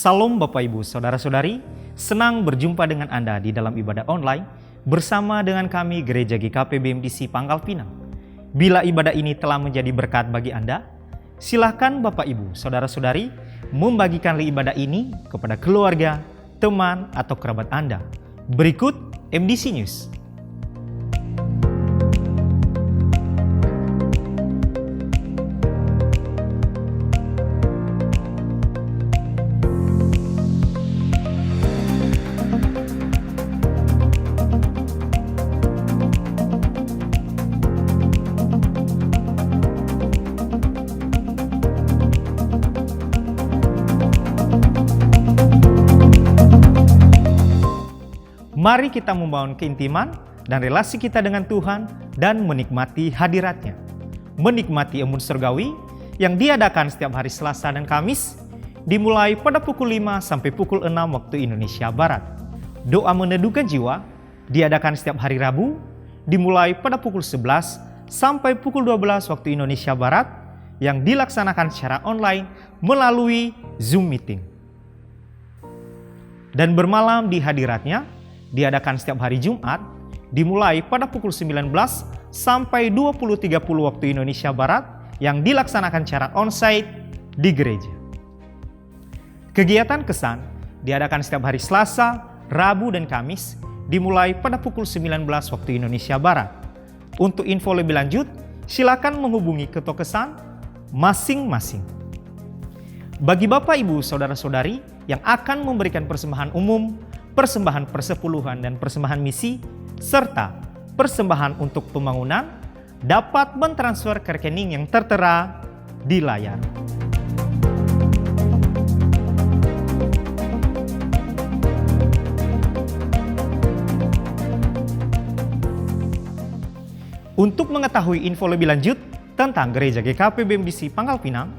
Salam Bapak Ibu, Saudara-saudari, senang berjumpa dengan Anda di dalam ibadah online bersama dengan kami Gereja GKP BMDC Pangkal Pinang. Bila ibadah ini telah menjadi berkat bagi Anda, silakan Bapak Ibu, Saudara-saudari membagikan ibadah ini kepada keluarga, teman, atau kerabat Anda. Berikut MDC News. Mari kita membangun keintiman dan relasi kita dengan Tuhan dan menikmati hadirat-Nya. Menikmati embun surgawi yang diadakan setiap hari Selasa dan Kamis, dimulai pada pukul 5 sampai pukul 6 waktu Indonesia Barat. Doa meneduhkan jiwa diadakan setiap hari Rabu, dimulai pada pukul 11 sampai pukul 12 waktu Indonesia Barat, yang dilaksanakan secara online melalui Zoom Meeting. Dan bermalam di hadirat-Nya diadakan setiap hari Jumat, dimulai pada pukul 19 sampai 20.30 waktu Indonesia Barat, yang dilaksanakan secara onsite di gereja. Kegiatan kesan diadakan setiap hari Selasa, Rabu, dan Kamis, dimulai pada pukul 19 waktu Indonesia Barat. Untuk info lebih lanjut, silakan menghubungi ketua kesan masing-masing. Bagi Bapak, Ibu, Saudara-saudari yang akan memberikan persembahan umum, persembahan persepuluhan dan persembahan misi, serta persembahan untuk pembangunan, dapat mentransfer ke rekening yang tertera di layar. Untuk mengetahui info lebih lanjut tentang Gereja GKP BMDC Pangkal Pinang,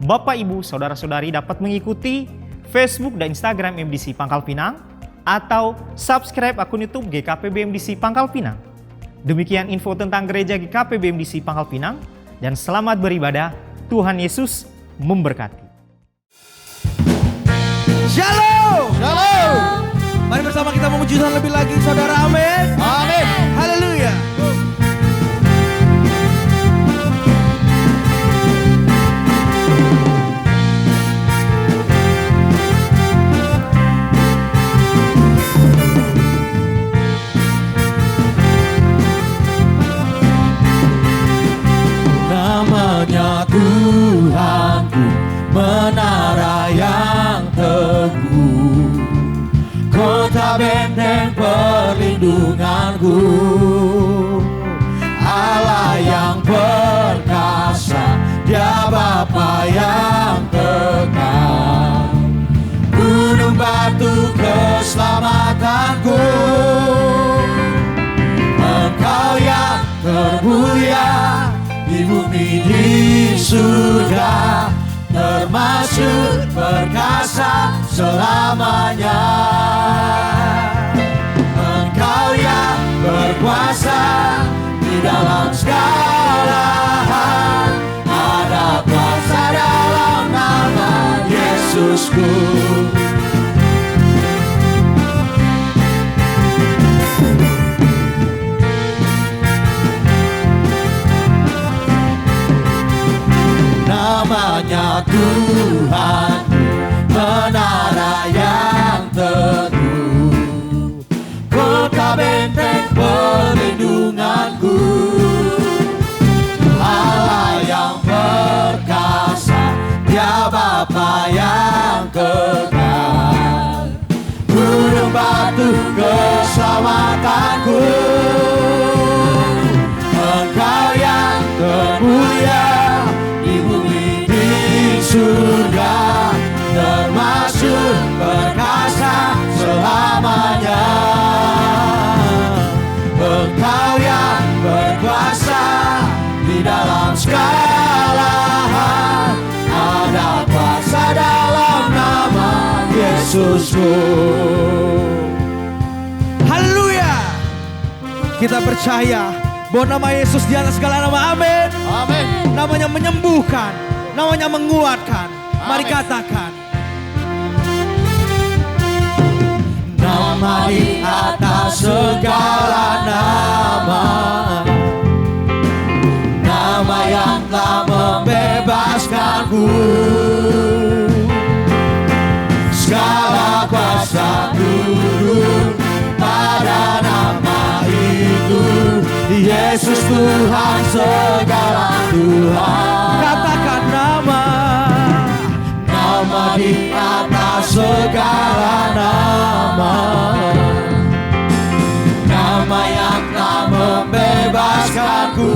Bapak, Ibu, Saudara-saudari dapat mengikuti Facebook dan Instagram MDC Pangkal Pinang, atau subscribe akun YouTube GKP BMDC Pangkal Pinang. Demikian info tentang Gereja GKP BMDC Pangkal Pinang, dan selamat beribadah. Tuhan Yesus memberkati. Shalom. Shalom. Mari bersama kita memuji Tuhan lebih lagi, saudara. Amin. Amin. Haleluya. Namanya Tuhanku, menara yang teguh, kota benteng perlindunganku, Allah yang perkasa, Dia Bapa yang kekal, gunung batu keselamatanku, Engkau yang termulia di bumi di surga, termasuk perkasa selamanya. Engkau yang berkuasa di dalam segala hal, ada kuasa dalam nama Yesusku. Namanya Tuhan, menara yang teguh, kota benteng perlindunganku, Allah yang perkasa, Dia Bapa yang kekal, gunung batu keselamatanku, Engkau yang termulia surga, termasuk perkasa selamanya. Engkau yang berkuasa di dalam segala hal, ada kuasa dalam nama Yesusku. Haleluya. Kita percaya bahwa nama Yesus di atas segala nama. Amin. Amin. Namanya menyembuhkan, namanya menguatkan. Mari katakan. segala nama, nama yang telah membebaskanku. Segala kuasa turun pada nama itu, Yesus Tuhan segala Tuhan. Katakan nama, nama di atas segala nama, nama yang telah membebaskanku.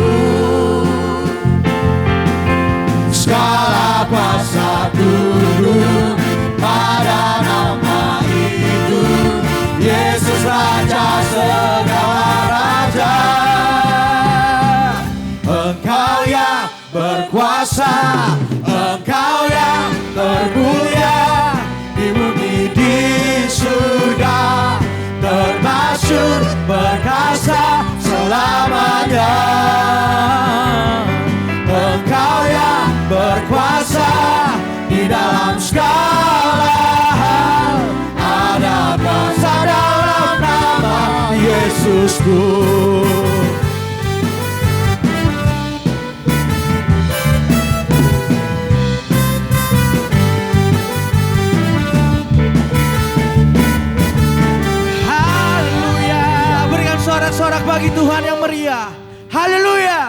Segala kuasa turun pada nama itu, Yesus Raja segala raja. Engkau yang berkuasa, Engkau yang termulia di bumi di surga, termasyhur perkasa selamanya. Engkau yang berkuasa di dalam segala hal, ada kuasa dalam nama Yesusku. haleluya. Berikan sorak-sorak bagi Tuhan yang meriah. Haleluya.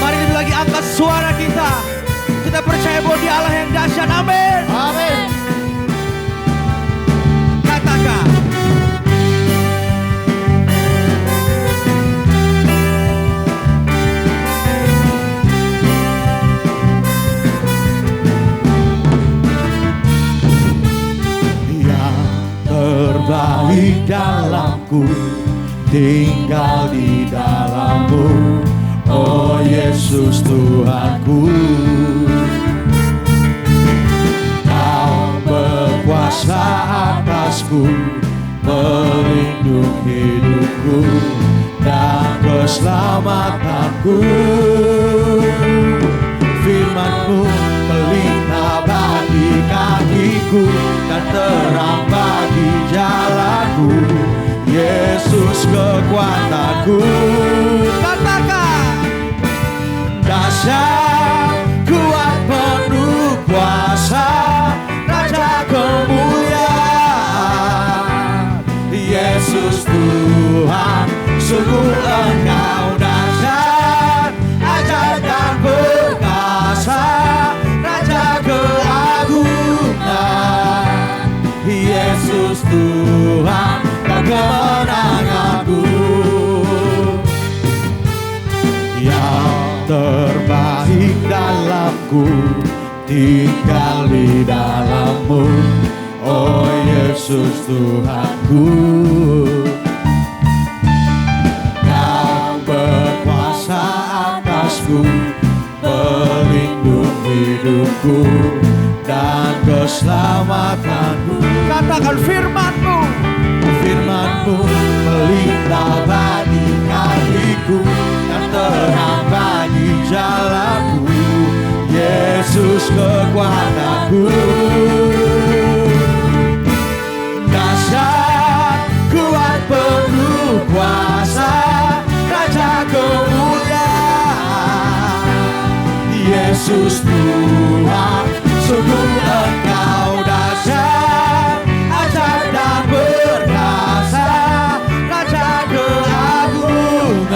Mari kita lagi angkat suara kita. Kita percaya bahwa Dia Allah yang dahsyat. Amin. Amin. Katakan. Yang terbaik dalamku, tinggal di dalam-Mu, oh Yesus Tuhanku. Kau berkuasa atasku, melindungi hidupku dan keselamatanku. Firman-Mu pelita bagi kakiku dan terang bagi jalanku, Yesus kekuatanku. Katakan. Dahsyat, kuat, penuh kuasa, Raja kemuliaan, Yesus Tuhan. Sungguh Engkau dahsyat, ajaib dan perkasa, Raja keagungan, Yesus Tuhan. Kau kemenanganku, yang terbaik dalamku, tinggal di dalam-Mu, oh Yesus Tuhanku. Kau berkuasa atasku, pelindung hidupku dan keselamatanku. Katakan firman-Mu. Firman-Mu pelita bagi kakiku dan terang bagi jalanku, Yesus kekuatanku. Dahsyat, kuat, penuh kuasa, Raja kemuliaan, Yesus Tuhan. Sungguh Engkau dahsyat, ajaib dan perkasa, Raja keagungan,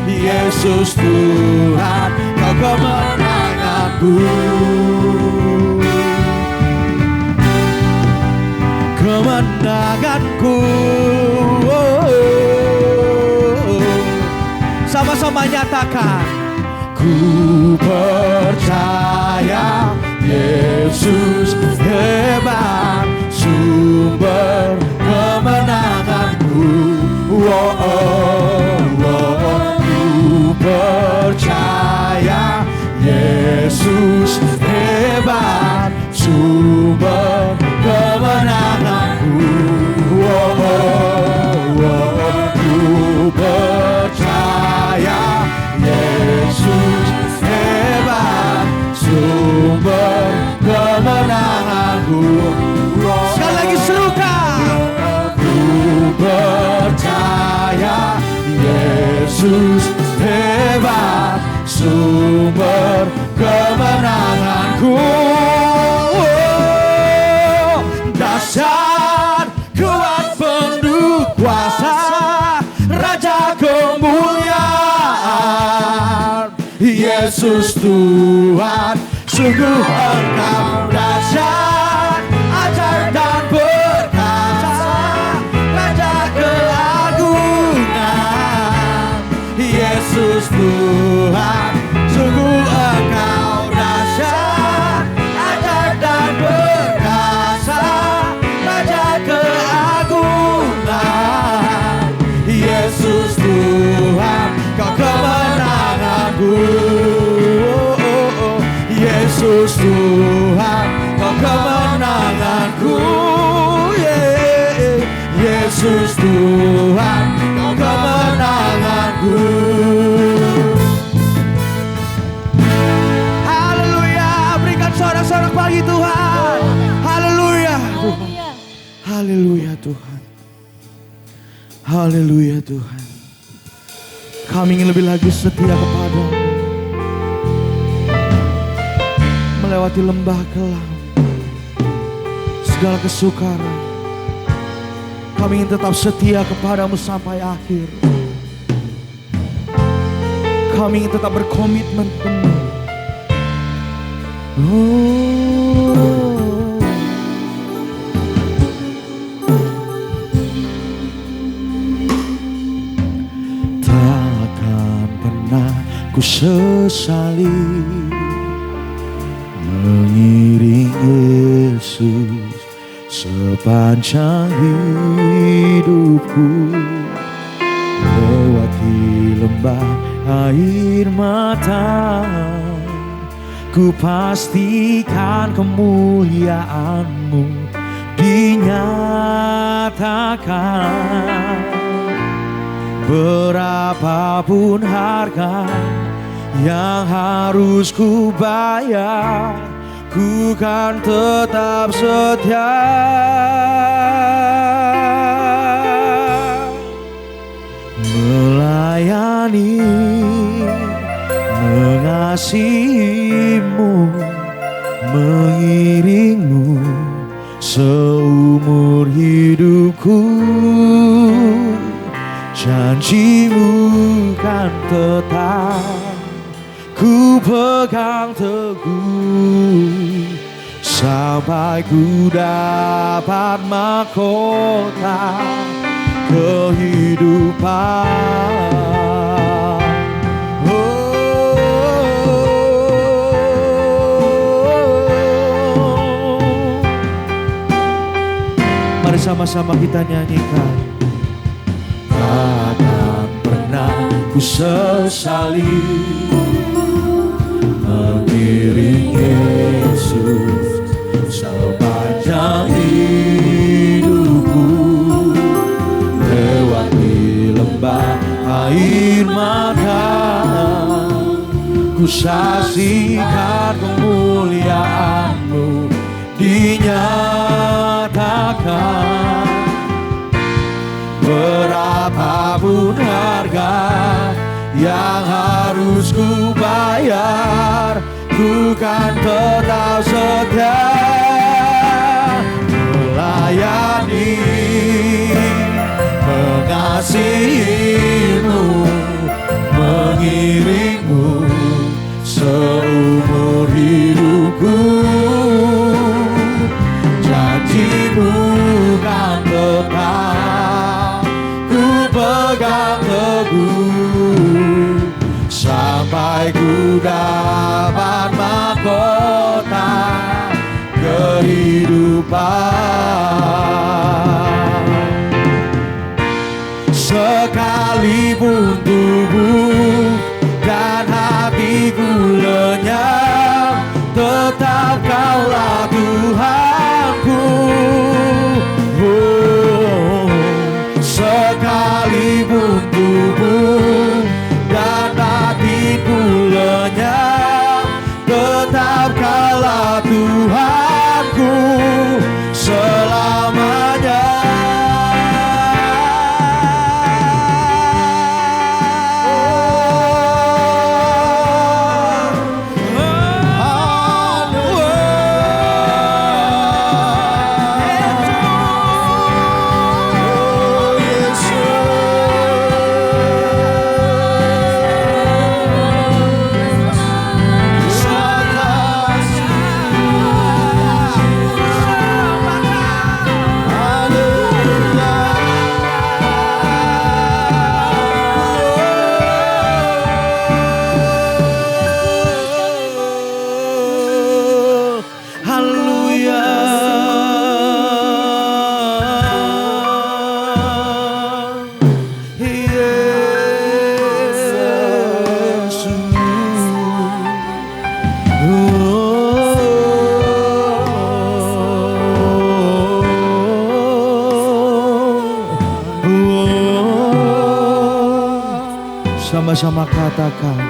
Yesus Tuhan. Kau kemenanganku, kemenanganku. Sama-sama nyatakan. Ku percaya Yesus hebat, sumber kemenanganku. Ku percaya Yesus hebat, sumber kemenanganku. Ku percaya Yesus hebat, sumber kemenanganku. Yesus hebat, sumber kemenanganku. Dahsyat, kuat, penuh kuasa, Raja kemuliaan. Yesus Tuhan, sungguh Engkau dahsyat, ajaib dan perkasa, Raja keagungan. Yesus Tuhan, sungguh Engkau dahsyat, ajaib dan perkasa, Raja keagungan. Yesus Tuhan, Kau kemenanganku. Yesus Tuhan, Kau kemenanganku. Yesus Tuhan, Kau kemenanganku. Haleluya, berikan sorak-sorak bagi Tuhan. Haleluya Tuhan. Haleluya Tuhan. Haleluya Tuhan. Kami ingin lebih lagi setia kepadamu, melewati lembah kelam, segala kesukaran. Kami ingin tetap setia kepadamu sampai akhir. Kami ingin tetap berkomitmen penuh. Takkan pernah ku sesali mengiring Yesus sepanjang hidupku, lewati lembah air mata, ku pastikan kemuliaan-Mu dinyatakan. Berapapun harga yang harus ku bayar, ku kan tetap setia melayani, mengasihi-Mu, mengiring-Mu seumur hidupku. Janji-Mu kan tetap ku pegang teguh, sampai ku dapat mahkota kehidupan. Mari sama-sama kita nyanyikan. Takkan pernah ku sesali mengiring Yesus sepanjang hidupku, lewati lembah air mata, ku saksikan kemuliaan-Mu dinyatakan. Berapapun harga yang harus ku bayar, ku kan tetap setia melayani, mengasihi-Mu, mengiring-Mu seumur hidupku. Janji-Mu kan tetap ku pegang teguh, sampai ku dapat mahkota kehidupan. Sekalipun tubuh dan hatiku lenyap, tetap Kaulah Tuhanku. Sekalipun tubuh dan hatiku lenyap, tetap Kaulah Tuhanku selamanya. Sama-sama katakan,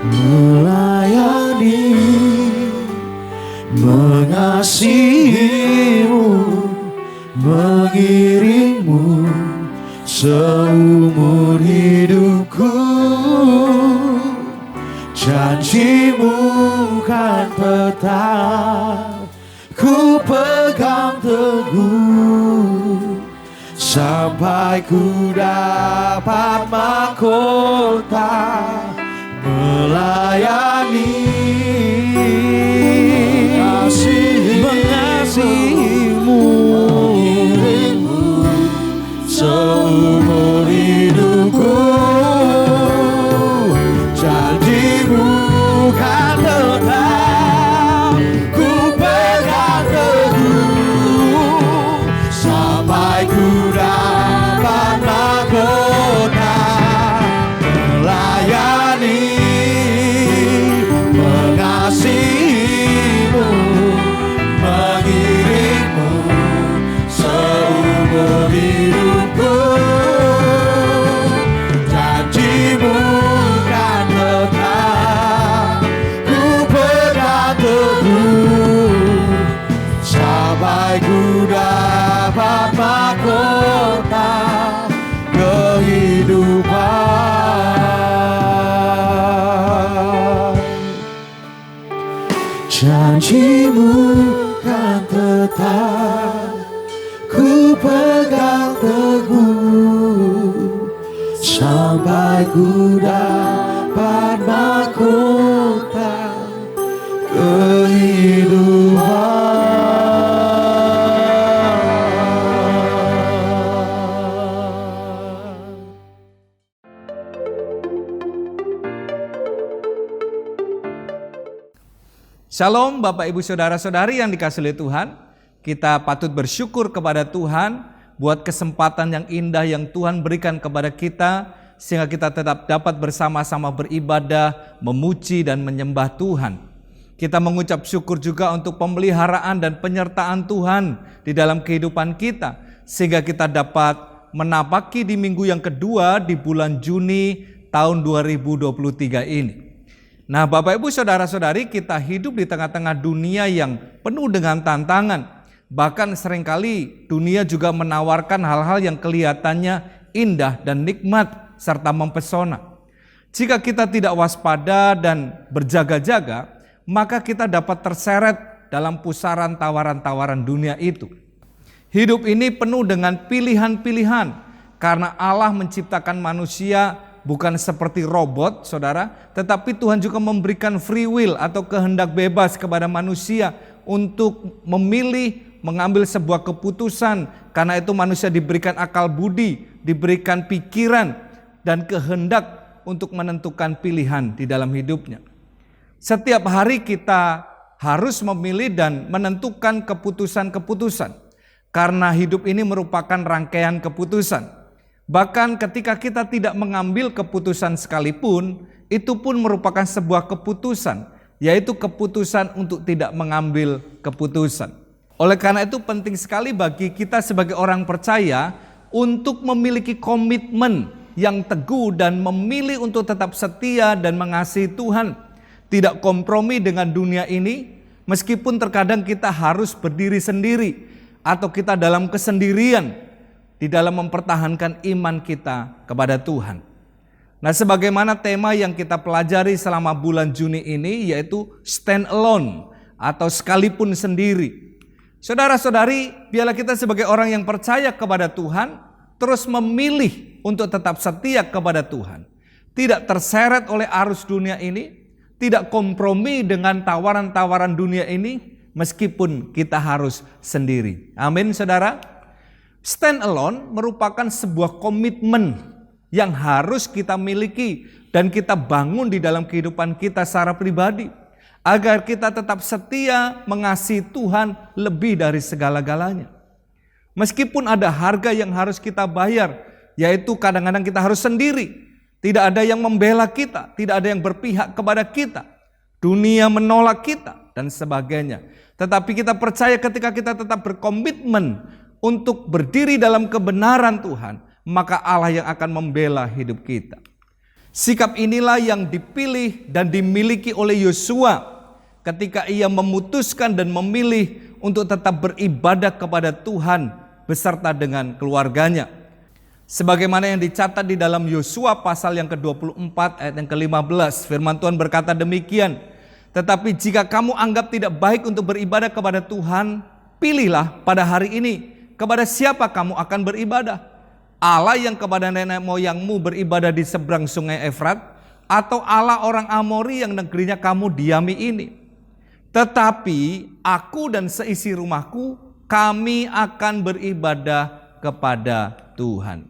melayani, mengasihimu, mengiringmu seumur hidupku. Janjimu kan tetap ku pegang teguh, sampai ku dapat mahkota melayani, mengasihimu, seumur hidupku. Janjimu kan tetap ku pegang teguh, sampai ku dapat mahkota melayani, mengasihimu, mengiringmu seumur hidupku. Janjimu kan tetap ku pegang teguh, sampai ku dapat mahkota kehidupan. Janjimu kan tetap ku pegang teguh, sampai ku dapat mahkota kehidupan. Shalom Bapak Ibu Saudara-saudari yang dikasihi oleh Tuhan. Kita patut bersyukur kepada Tuhan buat kesempatan yang indah yang Tuhan berikan kepada kita, sehingga kita tetap dapat bersama-sama beribadah, memuji dan menyembah Tuhan. Kita mengucap syukur juga untuk pemeliharaan dan penyertaan Tuhan di dalam kehidupan kita, sehingga kita dapat menapaki di minggu yang kedua di bulan Juni tahun 2023 ini. Nah Bapak Ibu Saudara-saudari, kita hidup di tengah-tengah dunia yang penuh dengan tantangan. Bahkan seringkali dunia juga menawarkan hal-hal yang kelihatannya indah dan nikmat serta mempesona. Jika kita tidak waspada dan berjaga-jaga, maka kita dapat terseret dalam pusaran tawaran-tawaran dunia itu. Hidup ini penuh dengan pilihan-pilihan, karena Allah menciptakan manusia bukan seperti robot, saudara, tetapi Tuhan juga memberikan free will atau kehendak bebas kepada manusia untuk memilih, mengambil sebuah keputusan. Karena itu manusia diberikan akal budi, diberikan pikiran dan kehendak untuk menentukan pilihan di dalam hidupnya. Setiap hari kita harus memilih dan menentukan keputusan-keputusan, karena hidup ini merupakan rangkaian keputusan. Bahkan ketika kita tidak mengambil keputusan sekalipun, itu pun merupakan sebuah keputusan, yaitu keputusan untuk tidak mengambil keputusan. Oleh karena itu penting sekali bagi kita sebagai orang percaya untuk memiliki komitmen yang teguh dan memilih untuk tetap setia dan mengasihi Tuhan. Tidak kompromi dengan dunia ini, meskipun terkadang kita harus berdiri sendiri atau kita dalam kesendirian di dalam mempertahankan iman kita kepada Tuhan. Nah, sebagaimana tema yang kita pelajari selama bulan Juni ini, yaitu stand alone atau sekalipun sendiri. Saudara-saudari, biarlah kita sebagai orang yang percaya kepada Tuhan terus memilih untuk tetap setia kepada Tuhan. Tidak terseret oleh arus dunia ini, tidak kompromi dengan tawaran-tawaran dunia ini, meskipun kita harus sendiri. Amin, saudara. Stand alone merupakan sebuah komitmen yang harus kita miliki dan kita bangun di dalam kehidupan kita secara pribadi, agar kita tetap setia mengasihi Tuhan lebih dari segala-galanya. Meskipun ada harga yang harus kita bayar, yaitu kadang-kadang kita harus sendiri, tidak ada yang membela kita, tidak ada yang berpihak kepada kita, dunia menolak kita dan sebagainya. Tetapi kita percaya ketika kita tetap berkomitmen untuk berdiri dalam kebenaran Tuhan, maka Allah yang akan membela hidup kita. Sikap inilah yang dipilih dan dimiliki oleh Yosua ketika ia memutuskan dan memilih untuk tetap beribadah kepada Tuhan beserta dengan keluarganya. Sebagaimana yang dicatat di dalam Yosua pasal yang ke-24 ayat yang ke-15, firman Tuhan berkata demikian, "Tetapi jika kamu anggap tidak baik untuk beribadah kepada Tuhan, pilihlah pada hari ini kepada siapa kamu akan beribadah. Allah yang kepada nenek moyangmu beribadah di seberang sungai Efrat, atau Allah orang Amori yang negerinya kamu diami ini. Tetapi aku dan seisi rumahku, kami akan beribadah kepada Tuhan."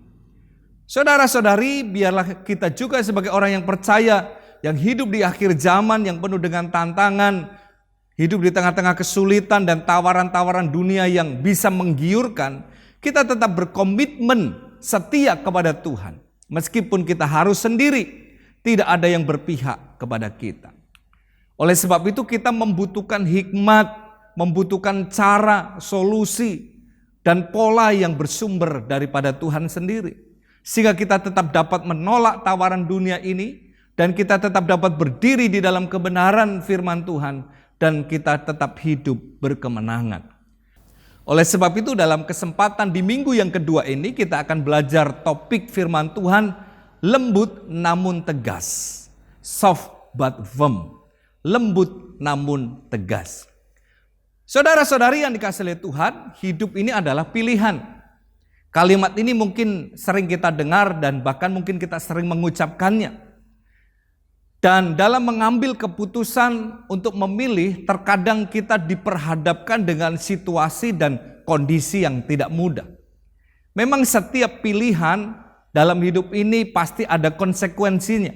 Saudara-saudari, biarlah kita juga sebagai orang yang percaya, yang hidup di akhir zaman, yang penuh dengan tantangan, hidup di tengah-tengah kesulitan dan tawaran-tawaran dunia yang bisa menggiurkan, kita tetap berkomitmen setia kepada Tuhan. Meskipun kita harus sendiri, tidak ada yang berpihak kepada kita. Oleh sebab itu kita membutuhkan hikmat, membutuhkan cara, solusi, dan pola yang bersumber daripada Tuhan sendiri. Sehingga kita tetap dapat menolak tawaran dunia ini, dan kita tetap dapat berdiri di dalam kebenaran firman Tuhan, dan kita tetap hidup berkemenangan. Oleh sebab itu dalam kesempatan di minggu yang kedua ini kita akan belajar topik firman Tuhan, lembut namun tegas. Soft but firm. Lembut namun tegas. Saudara-saudari yang dikasihi oleh Tuhan, hidup ini adalah pilihan. Kalimat ini mungkin sering kita dengar dan bahkan mungkin kita sering mengucapkannya. Dan dalam mengambil keputusan untuk memilih, terkadang kita diperhadapkan dengan situasi dan kondisi yang tidak mudah. Memang setiap pilihan dalam hidup ini pasti ada konsekuensinya.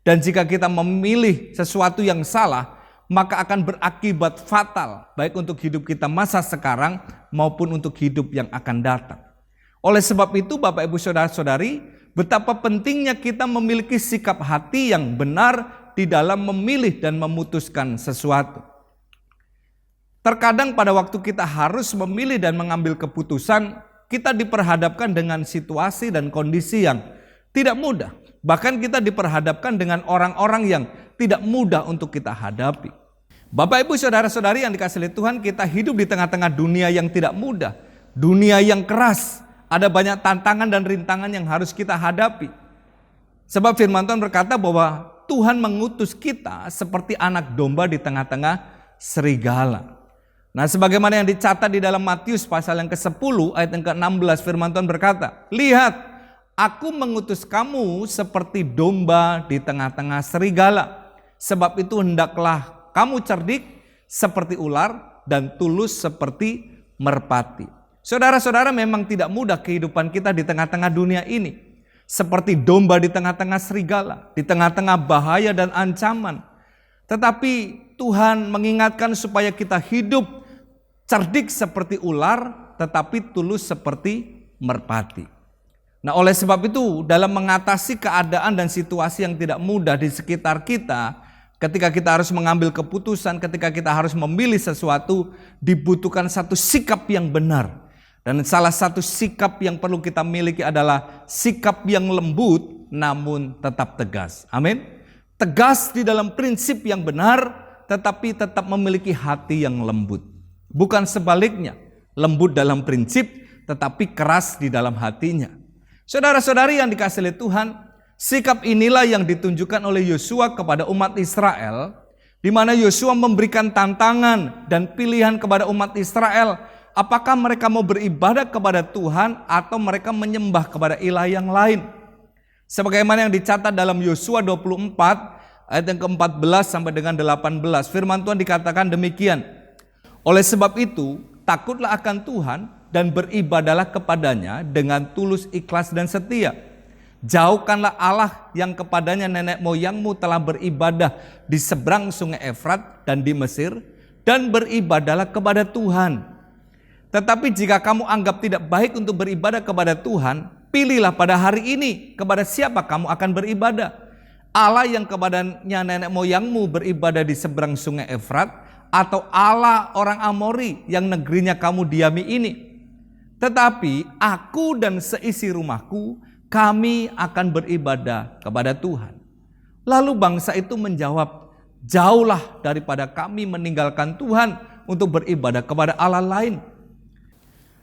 Dan jika kita memilih sesuatu yang salah, maka akan berakibat fatal, baik untuk hidup kita masa sekarang maupun untuk hidup yang akan datang. Oleh sebab itu Bapak Ibu Saudara-saudari, betapa pentingnya kita memiliki sikap hati yang benar di dalam memilih dan memutuskan sesuatu. Terkadang pada waktu kita harus memilih dan mengambil keputusan, kita diperhadapkan dengan situasi dan kondisi yang tidak mudah. Bahkan kita diperhadapkan dengan orang-orang yang tidak mudah untuk kita hadapi. Bapak Ibu Saudara-saudari yang dikasihi Tuhan, kita hidup di tengah-tengah dunia yang tidak mudah. Dunia yang keras. Ada banyak tantangan dan rintangan yang harus kita hadapi. Sebab firman Tuhan berkata bahwa Tuhan mengutus kita seperti anak domba di tengah-tengah serigala. Nah, sebagaimana yang dicatat di dalam Matius pasal yang ke-10 ayat yang ke-16, firman Tuhan berkata, "Lihat, aku mengutus kamu seperti domba di tengah-tengah serigala. Sebab itu hendaklah kamu cerdik seperti ular dan tulus seperti merpati." Saudara-saudara, memang tidak mudah kehidupan kita di tengah-tengah dunia ini. Seperti domba di tengah-tengah serigala, di tengah-tengah bahaya dan ancaman. Tetapi Tuhan mengingatkan supaya kita hidup cerdik seperti ular, tetapi tulus seperti merpati. Nah, oleh sebab itu dalam mengatasi keadaan dan situasi yang tidak mudah di sekitar kita, ketika kita harus mengambil keputusan, ketika kita harus memilih sesuatu, dibutuhkan satu sikap yang benar. Dan salah satu sikap yang perlu kita miliki adalah sikap yang lembut namun tetap tegas. Amin. Tegas di dalam prinsip yang benar, tetapi tetap memiliki hati yang lembut. Bukan sebaliknya, lembut dalam prinsip tetapi keras di dalam hatinya. Saudara-saudari yang dikasihi oleh Tuhan, sikap inilah yang ditunjukkan oleh Yosua kepada umat Israel, di mana Yosua memberikan tantangan dan pilihan kepada umat Israel. Apakah mereka mau beribadah kepada Tuhan atau mereka menyembah kepada ilah yang lain? Sebagaimana yang dicatat dalam Yosua 24 ayat yang ke-14 sampai dengan 18, firman Tuhan dikatakan demikian. Oleh sebab itu, takutlah akan Tuhan dan beribadalah kepadanya dengan tulus, ikhlas dan setia. Jauhkanlah Allah yang kepadanya nenek moyangmu telah beribadah di seberang sungai Efrat dan di Mesir, dan beribadalah kepada Tuhan. Tetapi jika kamu anggap tidak baik untuk beribadah kepada Tuhan, pilihlah pada hari ini kepada siapa kamu akan beribadah. Allah yang kepadanya nenek moyangmu beribadah di seberang sungai Efrat, atau Allah orang Amori yang negerinya kamu diami ini. Tetapi aku dan seisi rumahku, kami akan beribadah kepada Tuhan. Lalu bangsa itu menjawab, jauhlah daripada kami meninggalkan Tuhan untuk beribadah kepada Allah lain.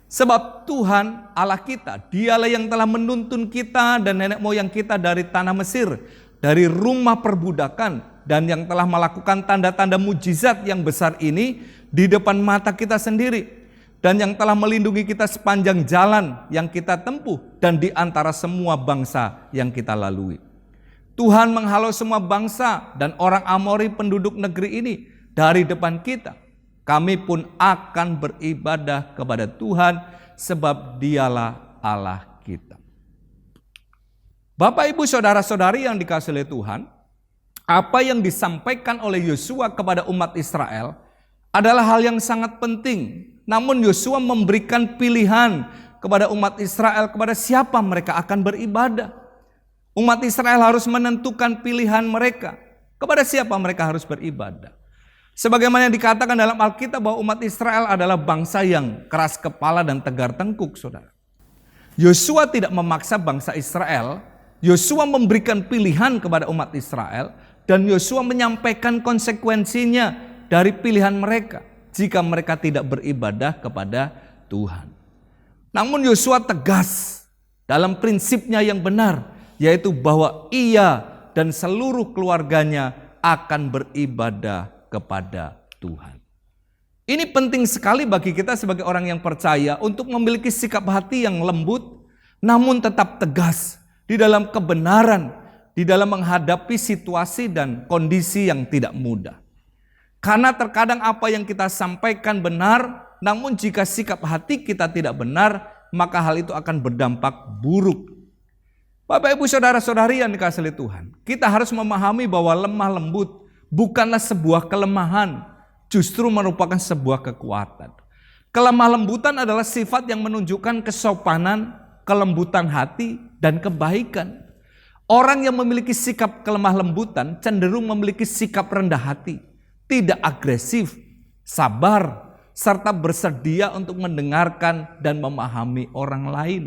Sebab Tuhan Allah kita, dialah yang telah menuntun kita dan nenek moyang kita dari tanah Mesir, dari rumah perbudakan, dan yang telah melakukan tanda-tanda mujizat yang besar ini di depan mata kita sendiri, dan yang telah melindungi kita sepanjang jalan yang kita tempuh dan di antara semua bangsa yang kita lalui. Tuhan menghalau semua bangsa dan orang Amori penduduk negeri ini dari depan kita. Kami pun akan beribadah kepada Tuhan sebab dialah Allah kita. Bapak, Ibu, Saudara-saudari yang dikasihi oleh Tuhan, apa yang disampaikan oleh Yosua kepada umat Israel adalah hal yang sangat penting. Namun Yosua memberikan pilihan kepada umat Israel kepada siapa mereka akan beribadah. Umat Israel harus menentukan pilihan mereka kepada siapa mereka harus beribadah. Sebagaimana yang dikatakan dalam Alkitab bahwa umat Israel adalah bangsa yang keras kepala dan tegar tengkuk, saudara. Yosua tidak memaksa bangsa Israel. Yosua memberikan pilihan kepada umat Israel dan Yosua menyampaikan konsekuensinya dari pilihan mereka jika mereka tidak beribadah kepada Tuhan. Namun Yosua tegas dalam prinsipnya yang benar, yaitu bahwa ia dan seluruh keluarganya akan beribadah kepada Tuhan. Ini penting sekali bagi kita sebagai orang yang percaya untuk memiliki sikap hati yang lembut namun tetap tegas di dalam kebenaran, di dalam menghadapi situasi dan kondisi yang tidak mudah. Karena terkadang apa yang kita sampaikan benar, namun jika sikap hati kita tidak benar, maka hal itu akan berdampak buruk. Bapak, Ibu, Saudara-saudari yang dikasihi oleh Tuhan, kita harus memahami bahwa lemah lembut bukanlah sebuah kelemahan, justru merupakan sebuah kekuatan. Kelemah lembutan adalah sifat yang menunjukkan kesopanan, kelembutan hati, dan kebaikan. Orang yang memiliki sikap kelemah lembutan cenderung memiliki sikap rendah hati, tidak agresif, sabar, serta bersedia untuk mendengarkan dan memahami orang lain.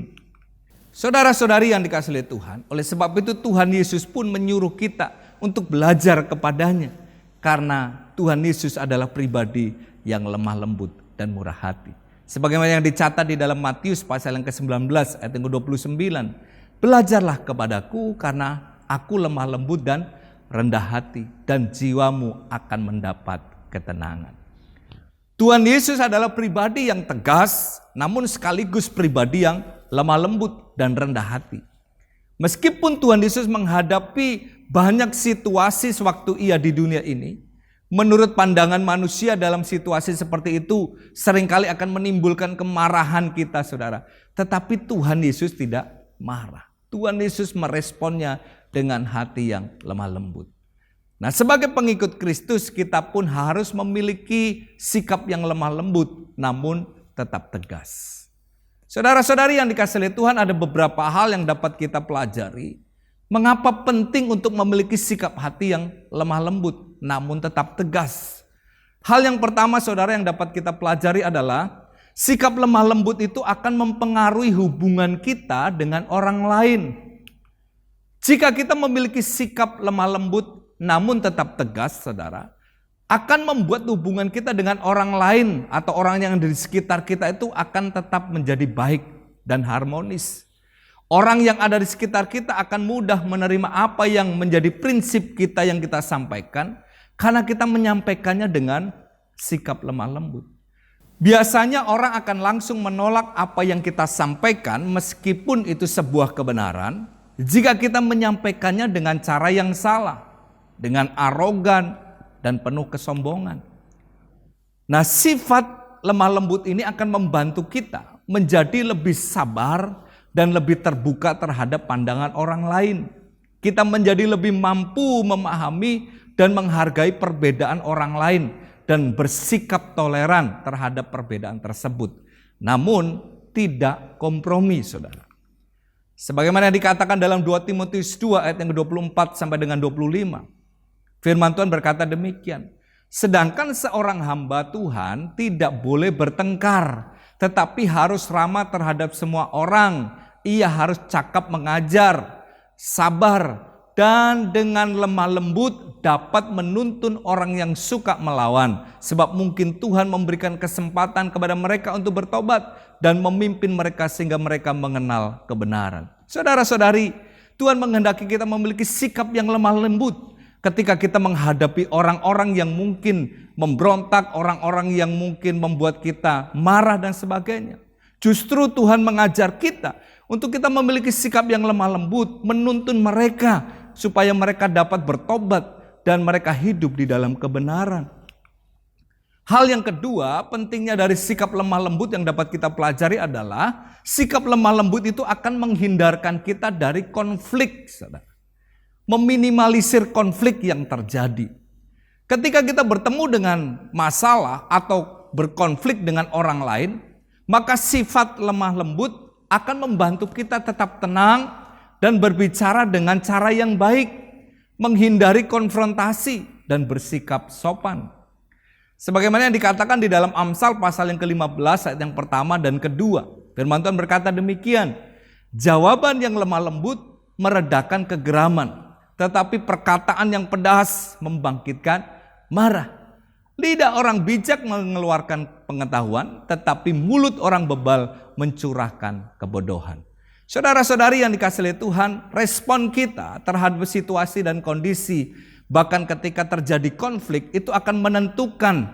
Saudara-saudari yang dikasihi oleh Tuhan, oleh sebab itu Tuhan Yesus pun menyuruh kita untuk belajar kepadanya. Karena Tuhan Yesus adalah pribadi yang lemah lembut dan murah hati. Sebagaimana yang dicatat di dalam Matius pasal yang ke-19 ayat yang ke-29. Belajarlah kepadaku karena aku lemah lembut dan rendah hati, dan jiwamu akan mendapat ketenangan. Tuhan Yesus adalah pribadi yang tegas, namun sekaligus pribadi yang lemah lembut dan rendah hati. Meskipun Tuhan Yesus menghadapi banyak situasi sewaktu ia di dunia ini, menurut pandangan manusia dalam situasi seperti itu seringkali akan menimbulkan kemarahan kita, saudara. Tetapi Tuhan Yesus tidak marah. Tuhan Yesus meresponnya dengan hati yang lemah lembut. Nah, sebagai pengikut Kristus kita pun harus memiliki sikap yang lemah lembut namun tetap tegas. Saudara-saudari yang dikasihi oleh Tuhan, ada beberapa hal yang dapat kita pelajari. Mengapa penting untuk memiliki sikap hati yang lemah lembut namun tetap tegas? Hal yang pertama, saudara, yang dapat kita pelajari adalah sikap lemah lembut itu akan mempengaruhi hubungan kita dengan orang lain. Jika kita memiliki sikap lemah lembut namun tetap tegas, saudara, akan membuat hubungan kita dengan orang lain atau orang yang di sekitar kita itu akan tetap menjadi baik dan harmonis. Orang yang ada di sekitar kita akan mudah menerima apa yang menjadi prinsip kita yang kita sampaikan karena kita menyampaikannya dengan sikap lemah lembut. Biasanya orang akan langsung menolak apa yang kita sampaikan meskipun itu sebuah kebenaran jika kita menyampaikannya dengan cara yang salah, dengan arogan dan penuh kesombongan. Nah, sifat lemah lembut ini akan membantu kita menjadi lebih sabar dan lebih terbuka terhadap pandangan orang lain. Kita menjadi lebih mampu memahami dan menghargai perbedaan orang lain dan bersikap toleran terhadap perbedaan tersebut. Namun tidak kompromi, saudara. Sebagaimana dikatakan dalam 2 Timotius 2 ayat yang ke-24 sampai dengan 25. Firman Tuhan berkata demikian. Sedangkan seorang hamba Tuhan tidak boleh bertengkar, tetapi harus ramah terhadap semua orang. Ia harus cakap mengajar, sabar, dan dengan lemah lembut dapat menuntun orang yang suka melawan. Sebab mungkin Tuhan memberikan kesempatan kepada mereka untuk bertobat dan memimpin mereka sehingga mereka mengenal kebenaran. Saudara-saudari, Tuhan menghendaki kita memiliki sikap yang lemah lembut ketika kita menghadapi orang-orang yang mungkin memberontak, orang-orang yang mungkin membuat kita marah dan sebagainya. Justru Tuhan mengajar kita untuk kita memiliki sikap yang lemah lembut, menuntun mereka supaya mereka dapat bertobat dan mereka hidup di dalam kebenaran. Hal yang kedua, pentingnya dari sikap lemah lembut yang dapat kita pelajari adalah sikap lemah lembut itu akan menghindarkan kita dari konflik, saudara. Meminimalisir konflik yang terjadi. Ketika kita bertemu dengan masalah atau berkonflik dengan orang lain, maka sifat lemah lembut akan membantu kita tetap tenang dan berbicara dengan cara yang baik, menghindari konfrontasi dan bersikap sopan. Sebagaimana yang dikatakan di dalam Amsal pasal yang ke-15 ayat yang pertama dan kedua. Firman Tuhan berkata demikian, jawaban yang lemah lembut meredakan kegeraman, tetapi perkataan yang pedas membangkitkan marah. Lidah orang bijak mengeluarkan pengetahuan, tetapi mulut orang bebal mencurahkan kebodohan. Saudara-saudari yang dikasihi oleh Tuhan, respon kita terhadap situasi dan kondisi, bahkan ketika terjadi konflik, itu akan menentukan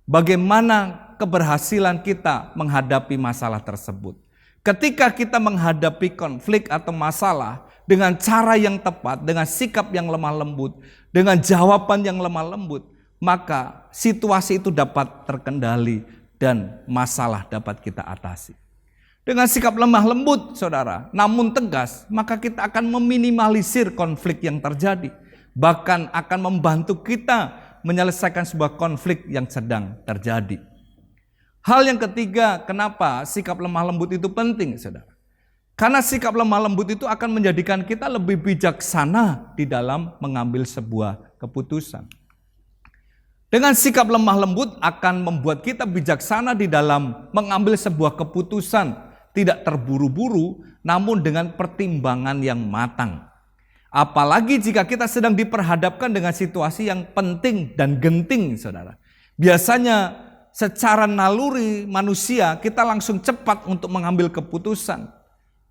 bagaimana keberhasilan kita menghadapi masalah tersebut. Ketika kita menghadapi konflik atau masalah dengan cara yang tepat, dengan sikap yang lemah lembut, dengan jawaban yang lemah lembut, maka situasi itu dapat terkendali dan masalah dapat kita atasi. Dengan sikap lemah lembut, saudara, namun tegas, maka kita akan meminimalisir konflik yang terjadi. Bahkan akan membantu kita menyelesaikan sebuah konflik yang sedang terjadi. Hal yang ketiga, kenapa sikap lemah lembut itu penting, saudara? Karena sikap lemah lembut itu akan menjadikan kita lebih bijaksana di dalam mengambil sebuah keputusan. Dengan sikap lemah lembut akan membuat kita bijaksana di dalam mengambil sebuah keputusan, tidak terburu-buru, namun dengan pertimbangan yang matang. Apalagi jika kita sedang diperhadapkan dengan situasi yang penting dan genting, saudara. Biasanya secara naluri manusia kita langsung cepat untuk mengambil keputusan.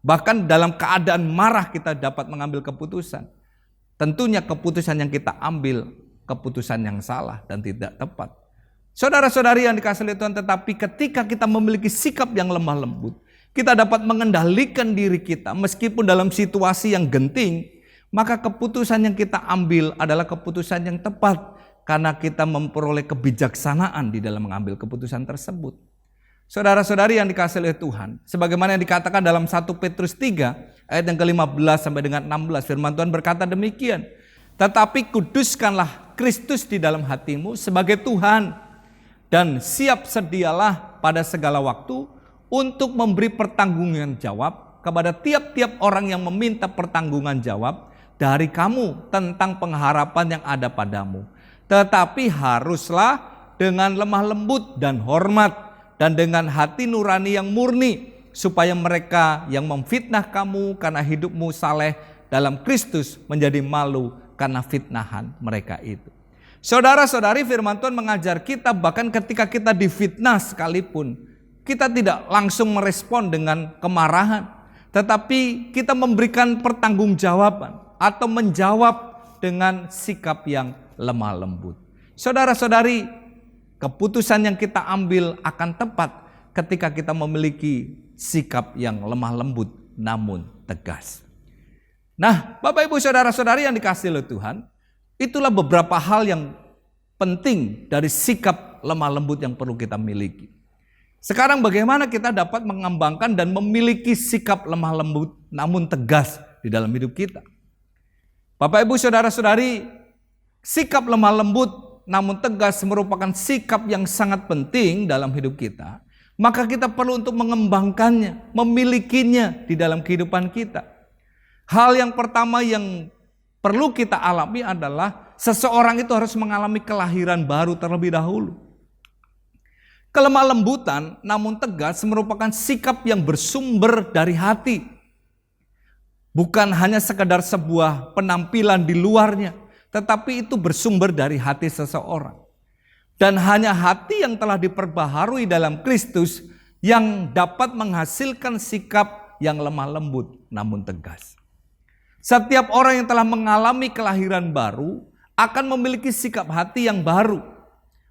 Bahkan dalam keadaan marah kita dapat mengambil keputusan. Tentunya keputusan yang kita ambil keputusan yang salah dan tidak tepat. Saudara-saudari yang dikasihi oleh Tuhan, tetapi ketika kita memiliki sikap yang lemah lembut, kita dapat mengendalikan diri kita meskipun dalam situasi yang genting, maka keputusan yang kita ambil adalah keputusan yang tepat karena kita memperoleh kebijaksanaan di dalam mengambil keputusan tersebut. Saudara-saudari yang dikasihi oleh Tuhan, sebagaimana yang dikatakan dalam 1 Petrus 3 ayat yang ke-15 sampai dengan 16, firman Tuhan berkata demikian, tetapi kuduskanlah Kristus di dalam hatimu sebagai Tuhan dan siap sedialah pada segala waktu untuk memberi pertanggungan jawab kepada tiap-tiap orang yang meminta pertanggungan jawab dari kamu tentang pengharapan yang ada padamu. Tetapi haruslah dengan lemah lembut dan hormat dan dengan hati nurani yang murni, supaya mereka yang memfitnah kamu karena hidupmu saleh dalam Kristus menjadi malu karena fitnahan mereka itu. Saudara-saudari, firman Tuhan mengajar kita bahkan ketika kita difitnah sekalipun, kita tidak langsung merespon dengan kemarahan, tetapi kita memberikan pertanggungjawaban atau menjawab dengan sikap yang lemah lembut. Saudara-saudari, keputusan yang kita ambil akan tepat ketika kita memiliki sikap yang lemah lembut namun tegas. Nah, Bapak Ibu Saudara-saudari yang dikasihi oleh Tuhan, itulah beberapa hal yang penting dari sikap lemah lembut yang perlu kita miliki. Sekarang bagaimana kita dapat mengembangkan dan memiliki sikap lemah lembut namun tegas di dalam hidup kita? Bapak Ibu Saudara-saudari, sikap lemah lembut namun tegas merupakan sikap yang sangat penting dalam hidup kita. Maka kita perlu untuk mengembangkannya, memilikinya di dalam kehidupan kita. Hal yang pertama yang perlu kita alami adalah seseorang itu harus mengalami kelahiran baru terlebih dahulu. Kelemah lembutan namun tegas merupakan sikap yang bersumber dari hati. Bukan hanya sekedar sebuah penampilan di luarnya, tetapi itu bersumber dari hati seseorang. Dan hanya hati yang telah diperbaharui dalam Kristus yang dapat menghasilkan sikap yang lemah lembut namun tegas. Setiap orang yang telah mengalami kelahiran baru akan memiliki sikap hati yang baru,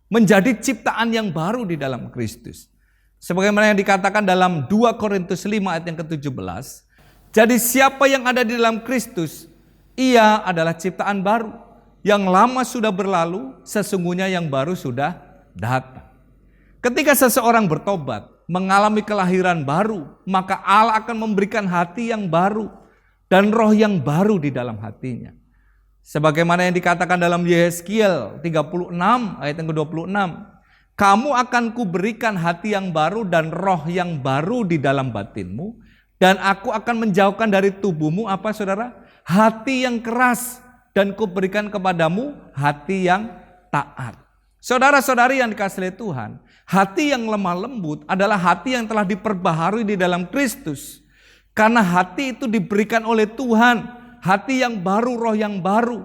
menjadi ciptaan yang baru di dalam Kristus. Sebagaimana yang dikatakan dalam 2 Korintus 5 ayat yang ke-17, jadi siapa yang ada di dalam Kristus, ia adalah ciptaan baru. Yang lama sudah berlalu, sesungguhnya yang baru sudah datang. Ketika seseorang bertobat, mengalami kelahiran baru, maka Allah akan memberikan hati yang baru dan roh yang baru di dalam hatinya. Sebagaimana yang dikatakan dalam Yeskiel 36 ayat yang ke-26, kamu akan kuberikan hati yang baru dan roh yang baru di dalam batinmu, dan aku akan menjauhkan dari tubuhmu apa saudara? Hati yang keras, dan kuberikan kepadamu hati yang taat. Saudara-saudari yang dikasihi oleh Tuhan, hati yang lemah lembut adalah hati yang telah diperbaharui di dalam Kristus. Karena hati itu diberikan oleh Tuhan, hati yang baru, roh yang baru.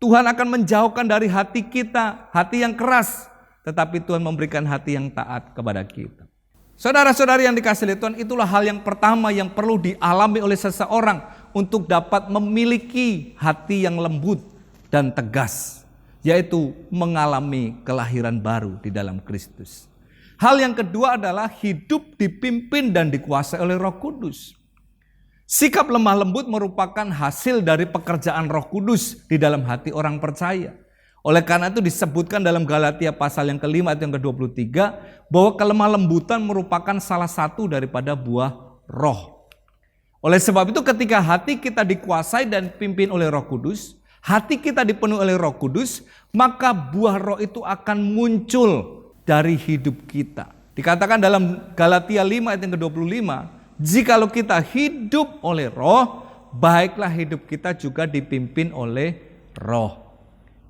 Tuhan akan menjauhkan dari hati kita, hati yang keras, tetapi Tuhan memberikan hati yang taat kepada kita. Saudara-saudari yang dikasihi Tuhan, itulah hal yang pertama yang perlu dialami oleh seseorang untuk dapat memiliki hati yang lembut dan tegas, yaitu mengalami kelahiran baru di dalam Kristus. Hal yang kedua adalah hidup dipimpin dan dikuasai oleh Roh Kudus. Sikap lemah lembut merupakan hasil dari pekerjaan Roh Kudus di dalam hati orang percaya. Oleh karena itu disebutkan dalam Galatia pasal yang ke-5 ayat yang ke-23 bahwa kelemah lembutan merupakan salah satu daripada buah roh. Oleh sebab itu ketika hati kita dikuasai dan dipimpin oleh Roh Kudus, hati kita dipenuhi oleh Roh Kudus, maka buah roh itu akan muncul dari hidup kita. Dikatakan dalam Galatia 5 ayat yang ke-25, jikalau kita hidup oleh roh, baiklah hidup kita juga dipimpin oleh roh.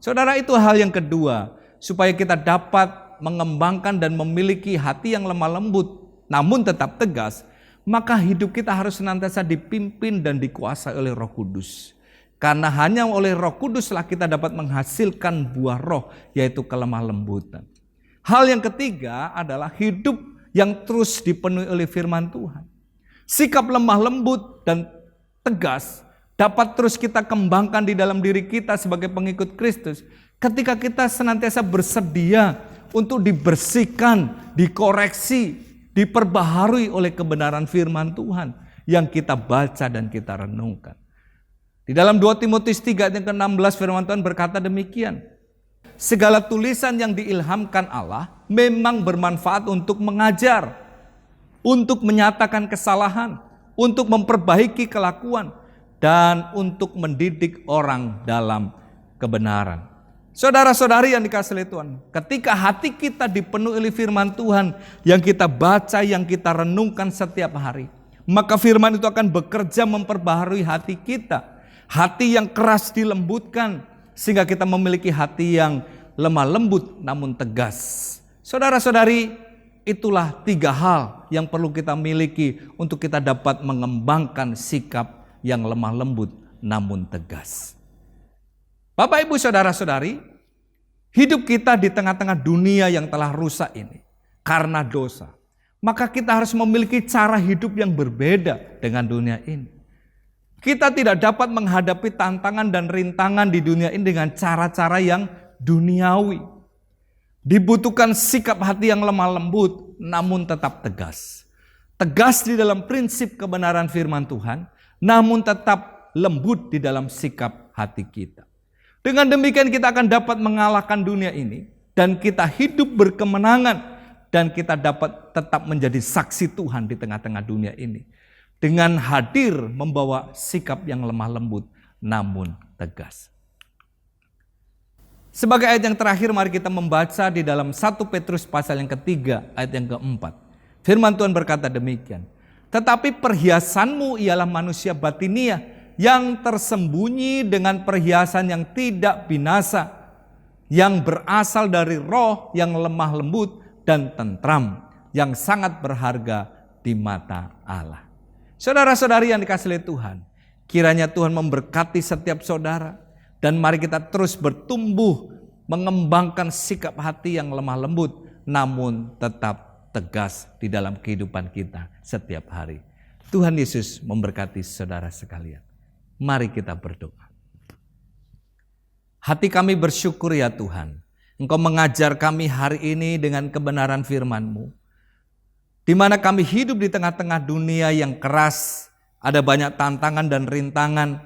Saudara, itu hal yang kedua, supaya kita dapat mengembangkan dan memiliki hati yang lemah lembut namun tetap tegas, maka hidup kita harus senantiasa dipimpin dan dikuasai oleh Roh Kudus. Karena hanya oleh Roh Kuduslah kita dapat menghasilkan buah roh, yaitu kelemah lembutan. Hal yang ketiga adalah hidup yang terus dipenuhi oleh firman Tuhan. Sikap lemah lembut dan tegas dapat terus kita kembangkan di dalam diri kita sebagai pengikut Kristus ketika kita senantiasa bersedia untuk dibersihkan, dikoreksi, diperbaharui oleh kebenaran firman Tuhan yang kita baca dan kita renungkan. Di dalam 2 Timotius 3 ayat yang ke-16 firman Tuhan berkata demikian, segala tulisan yang diilhamkan Allah memang bermanfaat untuk mengajar, untuk menyatakan kesalahan, untuk memperbaiki kelakuan, dan untuk mendidik orang dalam kebenaran. Saudara-saudari yang dikasihi Tuhan, ketika hati kita dipenuhi oleh firman Tuhan yang kita baca, yang kita renungkan setiap hari, maka firman itu akan bekerja memperbaharui hati kita. Hati yang keras dilembutkan sehingga kita memiliki hati yang lemah lembut namun tegas. Saudara-saudari, itulah 3 hal yang perlu kita miliki untuk kita dapat mengembangkan sikap yang lemah lembut namun tegas. Bapak, Ibu, saudara-saudari, hidup kita di tengah-tengah dunia yang telah rusak ini karena dosa, maka kita harus memiliki cara hidup yang berbeda dengan dunia ini. Kita tidak dapat menghadapi tantangan dan rintangan di dunia ini dengan cara-cara yang duniawi. Dibutuhkan sikap hati yang lemah lembut namun tetap tegas. Tegas di dalam prinsip kebenaran firman Tuhan, namun tetap lembut di dalam sikap hati kita. Dengan demikian kita akan dapat mengalahkan dunia ini dan kita hidup berkemenangan dan kita dapat tetap menjadi saksi Tuhan di tengah-tengah dunia ini. Dengan hadir membawa sikap yang lemah lembut namun tegas. Sebagai ayat yang terakhir mari kita membaca di dalam 1 Petrus pasal yang ketiga ayat yang keempat. Firman Tuhan berkata demikian. Tetapi perhiasanmu ialah manusia batinia yang tersembunyi dengan perhiasan yang tidak binasa, yang berasal dari roh yang lemah lembut dan tentram, yang sangat berharga di mata Allah. Saudara-saudari yang dikasihi Tuhan, Kiranya Tuhan memberkati setiap saudara. Dan mari kita terus bertumbuh, mengembangkan sikap hati yang lemah lembut, namun tetap tegas di dalam kehidupan kita setiap hari. Tuhan Yesus memberkati saudara sekalian. Mari kita berdoa. Hati kami bersyukur ya Tuhan, Engkau mengajar kami hari ini dengan kebenaran firman-Mu. Di mana kami hidup di tengah-tengah dunia yang keras, ada banyak tantangan dan rintangan,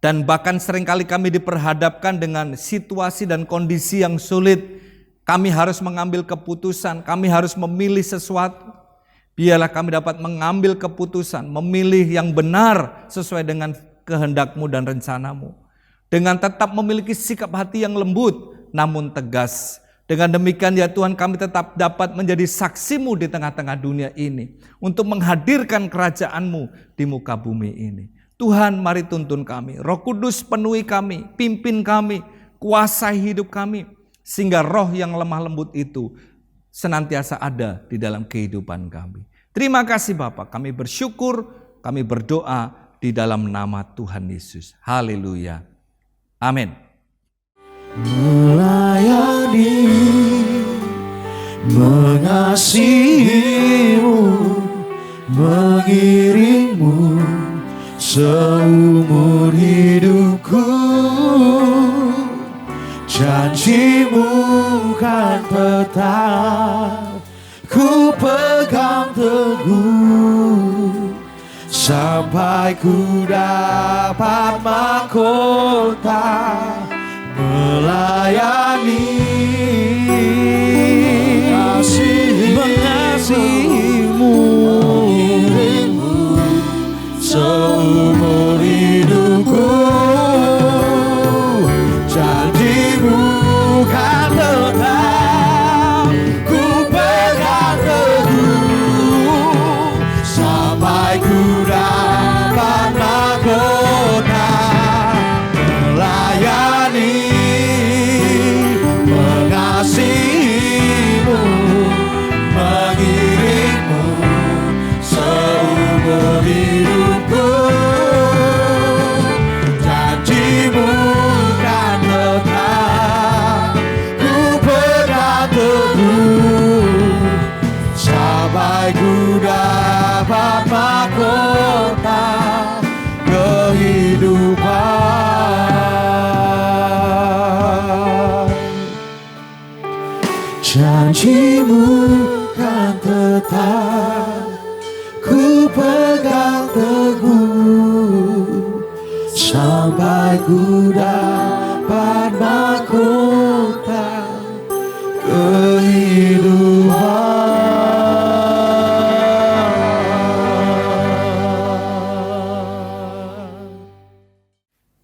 dan bahkan seringkali kami diperhadapkan dengan situasi dan kondisi yang sulit. Kami harus mengambil keputusan, kami harus memilih sesuatu. Biarlah kami dapat mengambil keputusan, memilih yang benar sesuai dengan kehendak-Mu dan rencana-Mu. Dengan tetap memiliki sikap hati yang lembut, namun tegas. Dengan demikian ya Tuhan, kami tetap dapat menjadi saksi-Mu di tengah-tengah dunia ini, untuk menghadirkan kerajaan-Mu di muka bumi ini. Tuhan, mari tuntun kami, Roh Kudus penuhi kami, pimpin kami, kuasai hidup kami, sehingga roh yang lemah lembut itu senantiasa ada di dalam kehidupan kami. Terima kasih Bapa, kami bersyukur, kami berdoa di dalam nama Tuhan Yesus. Haleluya. Amin. Melayani, mengasihi-Mu, mengiring-Mu seumur hidupku. Janji-Mu kan tetap ku pegang teguh, sampai ku dapat mahkota melayani. Mengasihi-Mu, seumur hidupku. Janji-Mu kan tetap ku pegang teguh, sampai ku dapat mahkota melayani. Mengasihi-Mu, mengiring-Mu seumur hidupku. Janji-Mu kan tetap ku pegang teguh, sampai ku dapat mahkota kehidupan. Janji-Mu kan tetap ku pegang teguh, sampai ku dapat mahkota kehidupan.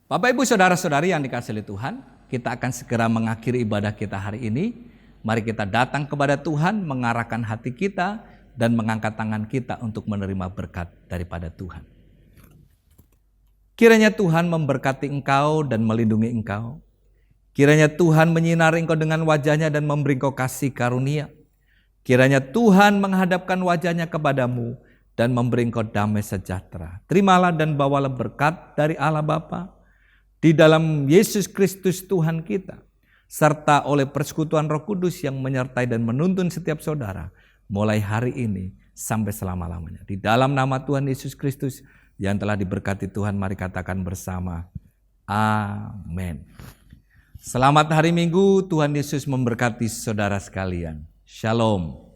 Bapak Ibu Saudara-saudari yang dikasihi Tuhan, kita akan segera mengakhiri ibadah kita hari ini. Mari kita datang kepada Tuhan, mengarahkan hati kita dan mengangkat tangan kita untuk menerima berkat daripada Tuhan. Kiranya Tuhan memberkati engkau dan melindungi engkau. Kiranya Tuhan menyinari engkau dengan wajahnya dan memberi engkau kasih karunia. Kiranya Tuhan menghadapkan wajahnya kepadamu dan memberi engkau damai sejahtera. Terimalah dan bawalah berkat dari Allah Bapa, di dalam Yesus Kristus Tuhan kita, serta oleh persekutuan Roh Kudus yang menyertai dan menuntun setiap saudara mulai hari ini sampai selama-lamanya. Di dalam nama Tuhan Yesus Kristus yang telah diberkati Tuhan, mari katakan bersama, amin. Selamat hari Minggu, Tuhan Yesus memberkati saudara sekalian. Shalom.